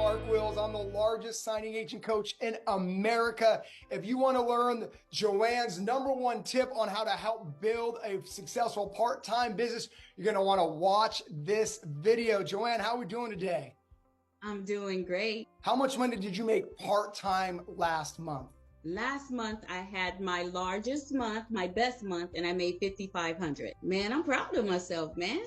Mark Wills. I'm the largest signing agent coach in America. If you want to learn Joanne's #1 tip on how to help build a successful part-time business, you're going to want to watch this video. Joanne, how are we doing today? I'm doing great. How much money did you make part-time last month? Last month, I had my largest month, my best month, and I made $5,500. Man, I'm proud of myself, man.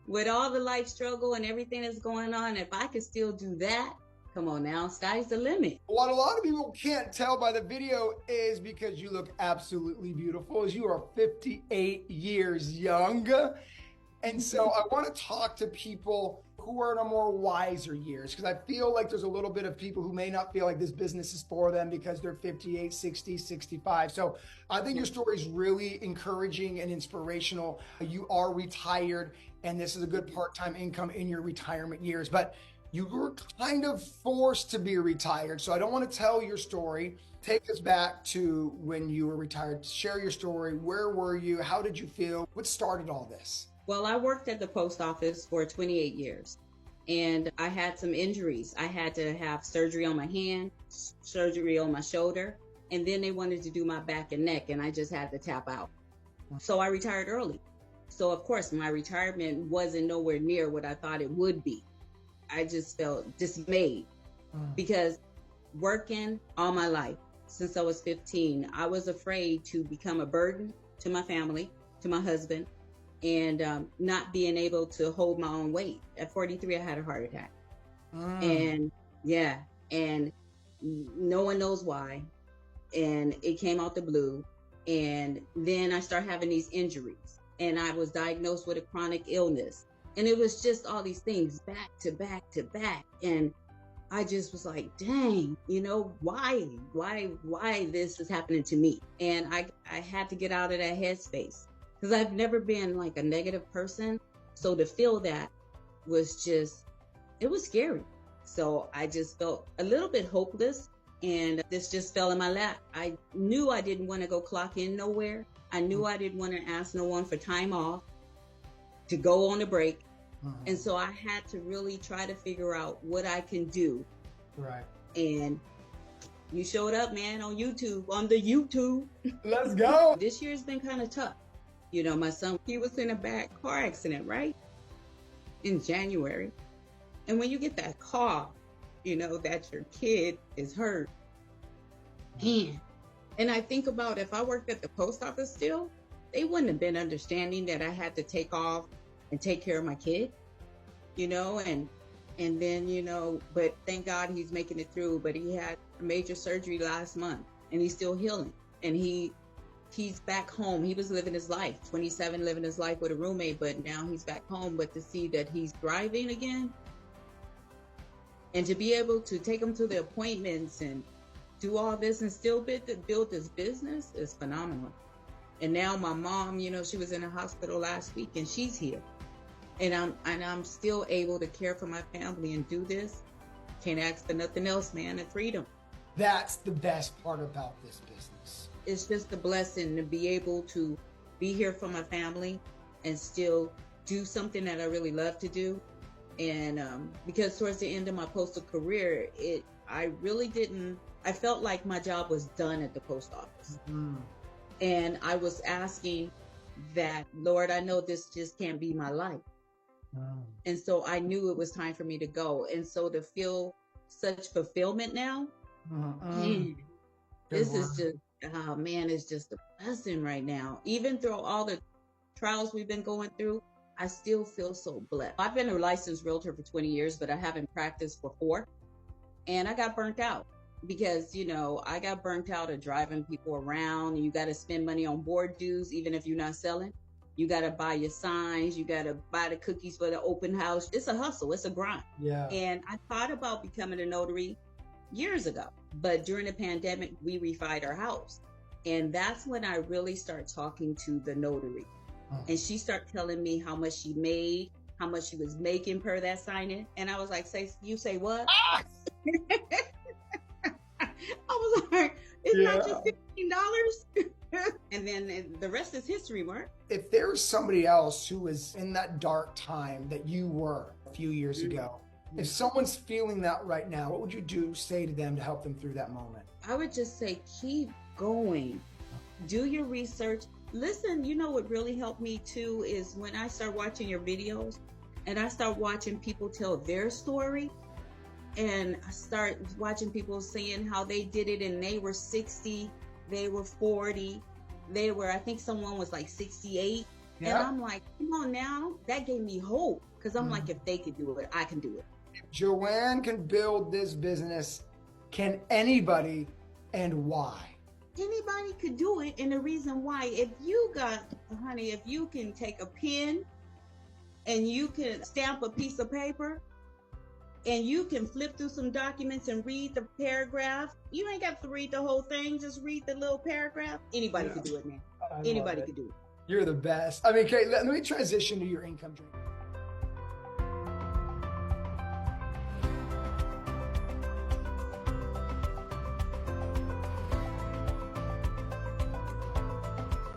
With all the life struggle and everything that's going on, if I could still do that, come on now, sky's the limit. What a lot of people can't tell by the video is because you look absolutely beautiful, as you are 58 years young. And so I want to talk to people who are in a more wiser years, because I feel like there's a little bit of people who may not feel like this business is for them because they're 58, 60, 65. So I think your story is really encouraging and inspirational. You are retired, and this is a good part-time income in your retirement years, but you were kind of forced to be retired. So I don't want to tell your story. Take us back to when you were retired. Share your story. Where were you? How did you feel? What started all this? Well, I worked at the post office for 28 years, and I had some injuries. I had to have surgery on my hand, surgery on my shoulder, and then they wanted to do my back and neck, and I just had to tap out. So I retired early. So, of course, my retirement wasn't nowhere near what I thought it would be. I just felt dismayed because working all my life, since I was 15, I was afraid to become a burden to my family, to my husband, and not being able to hold my own weight. At 43, I had a heart attack. And no one knows why. And it came out the blue. And then I started having these injuries, and I was diagnosed with a chronic illness. And it was just all these things back to back to back. And I just was like, dang, why this is happening to me? And I had to get out of that headspace, because I've never been like a negative person. So to feel that was it was scary. So I just felt a little bit hopeless, and this just fell in my lap. I knew I didn't want to go clock in nowhere. I knew I didn't want to ask no one for time off to go on a break. And so I had to really try to figure out what I can do. Right. And you showed up, man, on the YouTube. Let's go. This year's been kind of tough. My son, he was in a bad car accident, right? In January. And when you get that call, that your kid is hurt. Man. And I think about, if I worked at the post office still, they wouldn't have been understanding that I had to take off and take care of my kid, and then, but thank God he's making it through. But he had major surgery last month, and he's still healing. And he's back home. He was living his life, 27, living his life with a roommate, but now he's back home. But to see that he's thriving again, and to be able to take him to the appointments and do all this and still build this business is phenomenal. And now my mom, she was in the hospital last week, and she's here. And I'm still able to care for my family and do this. Can't ask for nothing else, man, and freedom. That's the best part about this business. It's just a blessing to be able to be here for my family and still do something that I really love to do. And because towards the end of my postal career, I felt like my job was done at the post office. And I was asking that, Lord, I know this just can't be my life. And so I knew it was time for me to go. And so to feel such fulfillment now, this is just, it's just a blessing right now. Even through all the trials we've been going through, I still feel so blessed. I've been a licensed realtor for 20 years, but I haven't practiced for 4. And I got burnt out because, I got burnt out of driving people around. You got to spend money on board dues, even if you're not selling. You got to buy your signs. You got to buy the cookies for the open house. It's a hustle. It's a grind. Yeah. And I thought about becoming a notary years ago, but during the pandemic, we refied our house. And that's when I really started talking to the notary. And she started telling me how much she made, how much she was making per that signing. And I was like, you say what? I was like, it's not just $15. And then the rest is history, Mark. If there's somebody else who was in that dark time that you were a few years ago, If someone's feeling that right now, what would you say to them to help them through that moment? I would just say, keep going. Do your research. Listen, you know what really helped me too is when I start watching your videos and I start watching people tell their story, and I start watching people saying how they did it and they were 60, they were 40, I think someone was like 68. Yeah. And I'm like, come on now, that gave me hope, because I'm like, if they could do it, I can do it. If Joanne can build this business, can anybody, and why? Anybody could do it, and the reason why, if you can take a pen and you can stamp a piece of paper and you can flip through some documents and read the paragraph, you ain't got to read the whole thing, just read the little paragraph. Anybody could do it, man. Anybody could do it. You're the best. I mean, Kate, let me transition to your income dream.